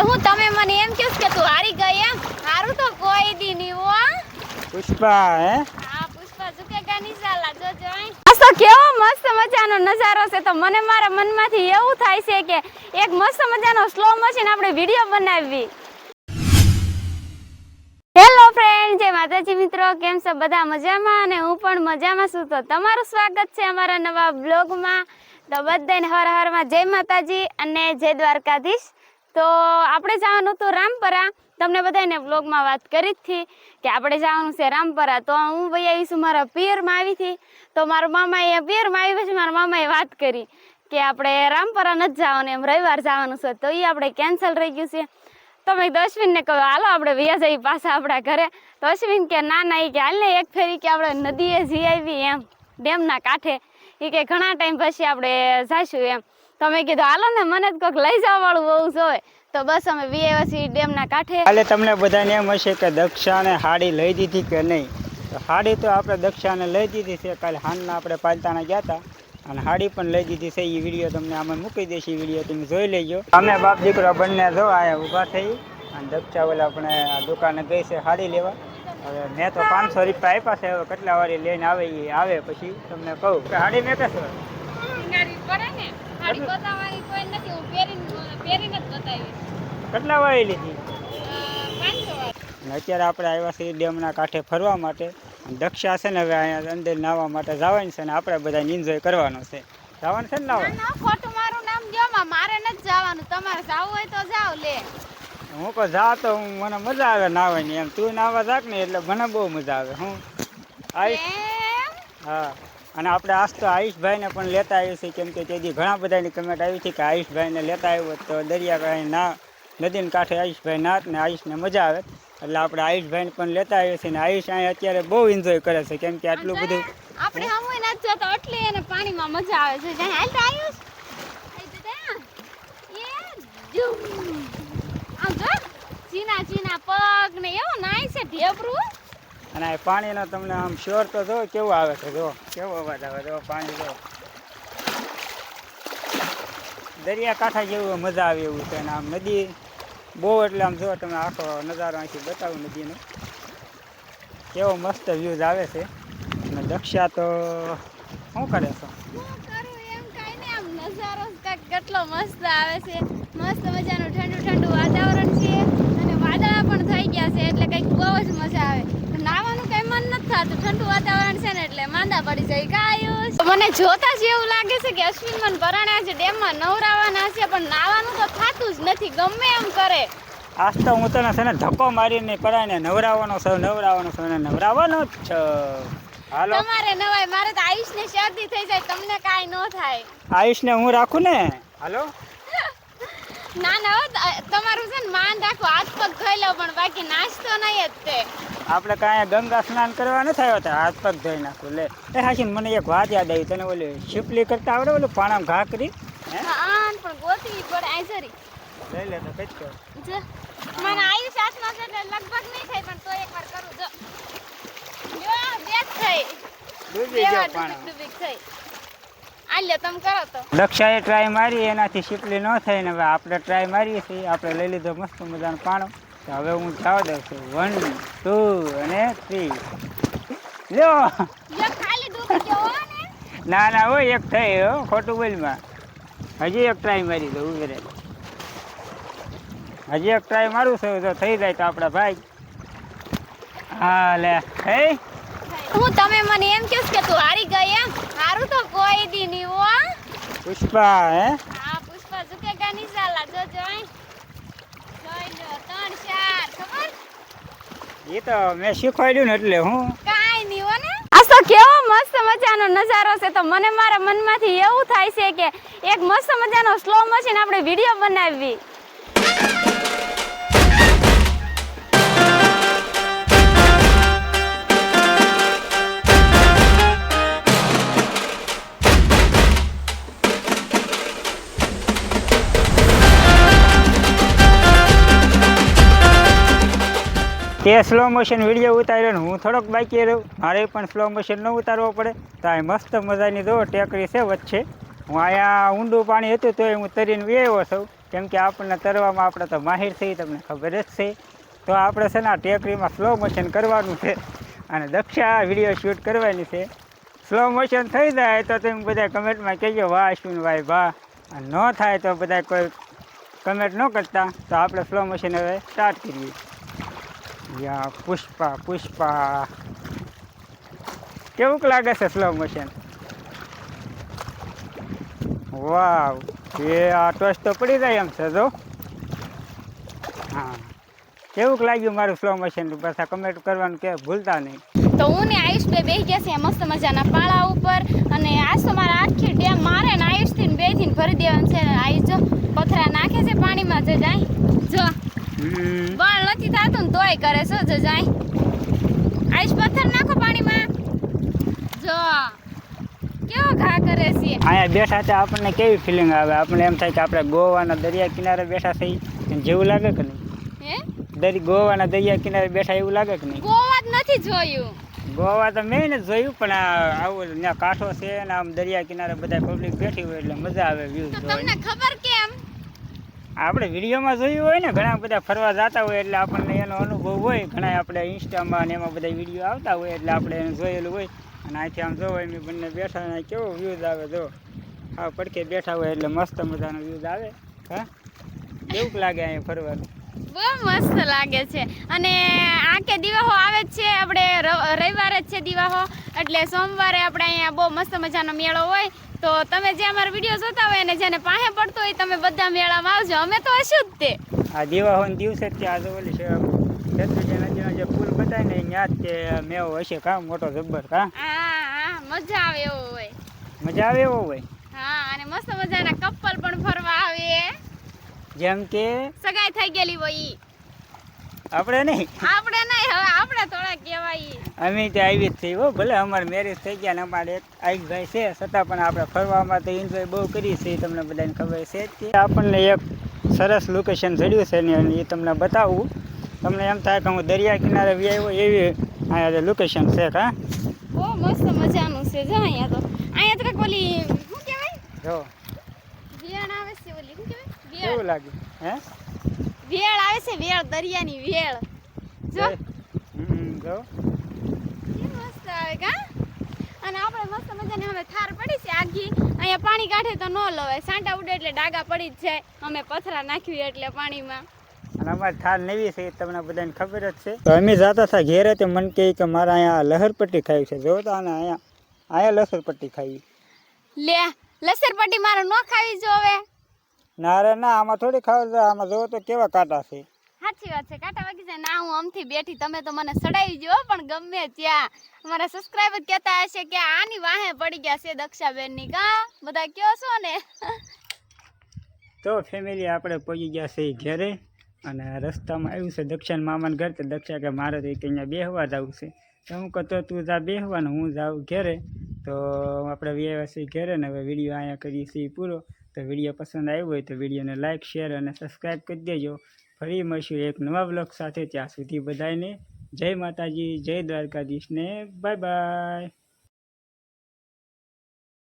હું તમે મને એમ કહો કે તું હારી ગઈ એમ? હારું તો કોઈ દી નહીં હો. પુષ્પા હે? હા પુષ્પા ઝુકેગા નહીં સાલા, જોજો અહીં. આ કેવો મસ્ત મજાનો નજારો છે, તો મને મારા મનમાંથી એવું થાય છે કે એક મસ્ત મજાનો સ્લો મોશન આપણે વિડિયો બનાવવી. હેલો ફ્રેન્ડ, જય માતાજી મિત્રો, કેમ છો બધા? મજામાં? અને હું પણ મજામાં છું. તો તમારું સ્વાગત છે અમારા નવા બ્લોગમાં. તો બધાને હર હરમાં જય માતાજી અને જય દ્વારકાધીશ. તો આપણે જવાનું હતું રામપરા. તમને બધાને બ્લોગમાં વાત કરી હતી કે આપણે જવાનું છે રામપરા. તો હું ભાઈ આવીશું મારા પિયરમાં આવી હતી. તો મારા મામાએ પિયરમાં આવી પછી મારા મામાએ વાત કરી કે આપણે રામપરા નથી જવાનું, એમ રવિવાર જવાનું છે. તો એ આપણે કેન્સલ રહી ગયું છે. તો મેં તો અશ્વિનને કહ્યું હાલો આપણે વ્યા જઈએ પાછા આપણા ઘરે. તો અશ્વિન કે ના ના, એ કે હાલ ને એક ફેરી કે આપણે નદીએ જઈ આવી એમ, ડેમના કાંઠે. એ કે ઘણા ટાઈમ પછી આપણે જઈશું એમ. તો મેં કીધું હાલો ને, મને જ કોઈક લઈ જવા વાળું બહુ જોઈએ. તો બસ અમે વ્યા છીએ ડેમના કાંઠે. હાલે તમને બધાને એમ હશે કે દક્ષાને હાડી લઈ દીધી કે નહીં. તો હાડી તો આપણે દક્ષાને લઈ દીધી છે. કાલે હાંજના આપણે પાલતાણા ગયા હતા અને હાડી પણ લઈ દીધી છે. એ વિડીયો તમને આમાં મૂકી દઈશ. એ વિડીયો તમે જોઈ લેજો. અમે બાપ દીકરો બંને જો આયા ઊભા થઈ અને દક્ષા ઓલા આપણે આ દુકાને ગઈ છે હાડી લેવા. હવે મેં તો 500 રૂપિયા આપ્યા છે. હવે કેટલા વારી લઈને આવે એ આવે પછી તમને કહું કે હાડી મેં કહેશો કેટલા વાળી લીધી? અત્યારે આપણે આવ્યા છીએ ડેમના કાંઠે ફરવા માટે. દક્ષા છે ને હવે અહીંયા અંદર નાહવા માટે જવાની છે ને આપણે બધા એન્જોય કરવાનો છે. જવાનું છે ને નાહવા? ખોટું મારું નામ દ્યો, મારે નથી જવાનું. તમારે જાવું હોય તો જાવ લે. હું તો જા તો મને મજા આવે નાહવાની એમ. તું નાહવા જાક ને એટલે મને બહુ મજા આવે. હું આવીશ. હા, અને આપણે આજ તો આયુષભાઈને પણ લેતા આવ્યું છે, કેમ કે તેથી ઘણા બધાની કમેન્ટ આવી હતી કે આયુષભાઈને લેતા આવ્યો તો દરિયા ના નદીને કાંઠે આયુષભાઈ નાત ને આયુષને મજા આવે. એટલે આપણે આયુષભાઈને પણ લેતા આવ્યો છે. ને આયુષ અહીંયા અત્યારે બહુ એન્જોય કરે છે, કેમ કે આટલું બધું આપણે હમુય નથી જતો એટલે એને પાણીમાં મજા આવે છે. જ્યાં હાલ તો આયુષ આમ જો ચીના ચીના પગ ને એવું નાય છે ઢેબરું. અને આ પાણીનો તમને આમ શ્યોર તો જો કેવું આવે છે. જો કેવો અવાજ આવે, જો પાણી જો દરિયા કાંઠા જેવું મજા આવે એવું છે. અને આમ નદી બહુ એટલે આમ જો તમે આખો નજારો અહીંથી બતાવું નદીનો કેવો મસ્ત વ્યૂઝ આવે છે. અને દક્ષા તો શું કરે છે? કેટલો મસ્ત આવે છે, મસ્ત મજાનું ઠંડુ ઠંડુ વાતાવરણ છે અને વાદળા પણ થઈ ગયા છે એટલે કંઈક બહુ જ મજા આવે. નાવાનું કઈ મન નથી થતું, ઠંડુ વાતાવરણ છે ને એટલે માંદા પડી જાય. કાયુસ મને જોતા જ એવું લાગે છે કે અશ્વિન મને પરાણ્યા છે ડેમમાં નવરાવાના છે, પણ નાવાનું તો થતું જ નથી, ગમે એમ કરે. આજ તો હું તને છે ને ધક્કો મારીને પરાણે નવરાવાનો છે, નવરાવાનો છે ને નવરાવાનો જ છે. હાલો તમારે નવાય, મારે તો આયુષને શરદી થઈ જાય, તમને કાઈ ન થાય. આયુષને હું રાખું ને. હાલો ના ના તમારું છે ને માન રાખો, હાથ પગ ધોઈ લો, પણ બાકી નાસ્તો નહીં જ તે. આપણે કાંઈ ગંગા સ્નાન કરવા નથી આવ્યો તો હાથ પગ ધોઈ નાખું. લે એ હાશીને મને એક વાત યાદ આવી. તને ઓલી શીપલી કરતા આવડે? ઓલું પાણામાં ઘા કરી હા પણ ગોતવી પડે. આઈસરી લઈ લે તો કઈ કર. જો મને આયુષ હાથમાં છે એટલે લગભગ નહીં થાય, પણ તો એકવાર કરું. જો યો બેક થઈ ડૂબી ગયો પાણા. ડૂબી થઈ. આ લ્યો તમે કરો તો. દક્ષાએ ટ્રાય મારી, એનાથી શીપલી ન થઈ ને હવે આપણે ટ્રાય મારીએ છીએ. આપણે લઈ લીધો મસ્ત મજાનો પાણો. તો હવે હું જવા દઉં છું. 1 2 અને 3 લ્યો. યો ખાલી ડૂબી ગયો ને. ના ના હો, એક થઈ હો, ખોટું બોલમાં. હજી એક ટ્રાય મારી દઉં. ઉભી રહે, હજી એક ટ્રાય મારું છું. જો થઈ જાય તો આપણા ભાઈ. હા લે હે, હું તમે મને એમ કહો કે તું હારી ગઈ એમ? હારું તો કોઈ દી નહીં હો. પુષ્પા હે? હા પુષ્પા ઝુકેગા નહીં સાલા, જોજો અહીં. જોઈ લો 3 4 ખબર. એ તો મેં શીખવાડ્યું ને એટલે હું કાઈ નહીં હો ને. આ તો કેવો મસ્ત મજાનો નજારો છે. તો મને મારા મનમાંથી એવું થાય છે કે એક મસ્ત મજાનો સ્લો મોશન આપણે વિડિયો બનાવવી. તે સ્લો મોશન વિડીયો ઉતાર્યો ને હું થોડોક બાકી રહ્યો. મારે પણ સ્લો મોશન ન ઉતારવો પડે. તો આ મસ્ત મજાની જો ટેકરી છે વચ્ચે. હું અહીંયા ઊંડું પાણી હતું તો હું તરીને આવ્યો છું. કેમ કે આપણને તરવામાં આપણે તો માહિર છે તમને ખબર જ છે. તો આપણે છે ને આ ટેકરીમાં સ્લો મોશન કરવાનું છે અને દક્ષા વિડીયો શૂટ કરવાની છે. સ્લો મોશન થઈ જાય તો તમે બધા કમેન્ટમાં કહેજો વાહ અશ્વિનભાઈ વાહ, અને ન થાય તો બધા કોઈ કમેન્ટ ન કરતા. તો આપણે સ્લો મોશન હવે સ્ટાર્ટ કરીએ. યા પુષ્પા પુષ્પા કેવુંક લાગે છે સ્લો મોશન? વાવ, એ આ ટોચ તો પડી જાય એમ છે જો. હા, કેવુંક લાગ્યું મારું સ્લો મોશન? પાછા કમેન્ટ કરવાનું કે ભૂલતા નહીં. તો હું ને આયુષ બે બેસી ગયા છે મસ્ત મજાના પાળા ઉપર, અને આજ તો મારા આખી ડેમ મારે ને આયુષથી ને બેથી ભરી દેવાનું છે. આયુષ જો પથરા નાખે છે પાણીમાં, જો જાય જો બળ નથી થતું ને તોય કરે છે. જો જાય આયુષ પથ્થર નાખો પાણીમાં, જો કેવો ઘા કરે છે. અહીંયા બેઠા છે આપણને કેવી ફિલિંગ આવે? આપણને એમ થાય કે આપણે ગોવાના દરિયા કિનારે બેઠા છીએ જેવું લાગે કે નહીં? ગોવાના દરિયા કિનારે બેઠા એવું લાગે કે નહીં? ગોવા જ નથી જોયું. ગોવા તો મેં ને જોયું, પણ આવું ત્યાં કાંઠો છે ને આમ દરિયા કિનારે બધા પબ્લિક બેઠી હોય એટલે મજા આવે વ્યૂ જોવાની. તમને ખબર કેમ? આપણે વિડીયોમાં જોયું હોય ને, ઘણા બધા ફરવા જતા હોય એટલે આપણને એનો અનુભવ હોય. ઘણા આપણે ઇન્સ્ટામાં ને એમાં બધા વિડીયો આવતા હોય એટલે આપણે એને જોયેલું હોય. અને અહીંથી આમ જોવો એમ બંને બેઠા ને કેવો વ્યૂઝ આવે. જો હા, પડખે બેઠા હોય એટલે મસ્ત મજાનો વ્યૂઝ આવે. હા, કેવું લાગે અહીંયા ફરવાનું? બહુ મસ્ત લાગે છે. અને આ કે દિવાહો આવે જ છે, આપણે રવિવારે જ છે દિવાહો, એટલે સોમવારે આપણે અહીંયા બહુ મસ્ત મજાનો મેળો હોય. તો તમે જે અમારા વિડીયો જોતા હોય અને જેને પાસે પડતો હોય તમે બધા મેળામાં આવજો, અમે તો હશું જ તે. આ દિવાહોના દિવસે જ ત્યાં ઓલી છે શેત્રુંજી નદીનો જે પુલ બતાય ને ત્યાં જ તે મેળો હશે. કા મોટો જબ્બર? કા હા, મજા આવે એવો હોય. મજા આવે એવો હોય. હા, અને મસ્ત મજાના કપલ પણ ફરવા આવે, જેમ કે સગાઈ થઈ ગયેલી હોય ઈ. આપણે નહીં, આપણે નહીં, હવે આપણે થોડા કહેવાય. અમે ત્યાં આવી જ થઈ હો. ભલે અમારે મેરેજ થઈ ગયા ને અમારે એક આયુષભાઈ છે, છતાં પણ આપણે ફરવામાં તો એન્જોય બહુ કરી છે. તમને બધાને ખબર છે જ કે આપણને એક સરસ લોકેશન જડ્યું છે ને એ તમને બતાવું. તમને એમ થાય કે હું દરિયા કિનારે આવ્યો એવી અહીંયા લોકેશન છે. કા બહુ મસ્ત મજાનું છે. જો અહીંયા તો કંઈક ઓલી શું કહેવાય, જો વેળ આવે છે. ઓલી શું કહેવાય, કેવું લાગે? હે, વેળ આવે છે, વેળ, દરિયાની વેળ. જો જો કે મસ્ત આવે. કા અને આપણે મસ્ત મજાની હવે થાર પડી છે આખી. અહીંયા પાણી કાઢે તો ન લવાય, સાંટા ઉડે એટલે ડાગા પડી જ જાય. અમે પથરા નાખ્યું એટલે પાણીમાં. અને અમારે થાર નવી છે તમને બધાને ખબર જ છે. તો અમે જતા હતા ઘેરે તો મને કહે કે મારે અહીંયા લહરપટ્ટી ખાવી છે. જો તો અહીંયા લસરપટ્ટી ખાવી. લે, લસરપટ્ટી મારે ન ખાવી જોવે. ના રે ના, આમાં થોડી ખાવા જાય. આમાં જોવો તો કેવા કાંટા છે. સાચી વાત છે, કાંટા વાગી જાય. ના, હું આમથી બેઠી, તમે તો મને સડાવી જો. પણ ગમે ત્યાં અમારા સબસ્ક્રાઇબર કહેતા હશે કે આની વાહે પડી ગયા છે દક્ષાબેનની. કા બધા કયો છો ને? તો ફેમિલી આપણે પહોંચી ગયા છે ઘેરે, અને રસ્તામાં આવ્યું છે દક્ષાના મામાને ઘર. તો દક્ષા કે મારે તો અહીંયા બેહવા જવું છે. તો હું કહેતો તું જા બેહવાનું, હું જાઉં ઘેરે. તો આપણે વ્યવસ્થિત છીએ ઘેરે ને હવે વિડીયો અહીંયા કરીએ છીએ પૂરો. તો વિડીયો પસંદ આવ્યો હોય તો વિડીયોને લાઇક, શેર અને સબસ્ક્રાઈબ કરી દેજો. ફરી મળશું એક નવા બ્લોગ સાથે. ત્યાં સુધી બધાને જય માતાજી, જય દ્વારકાધીશ ને બાય બાય.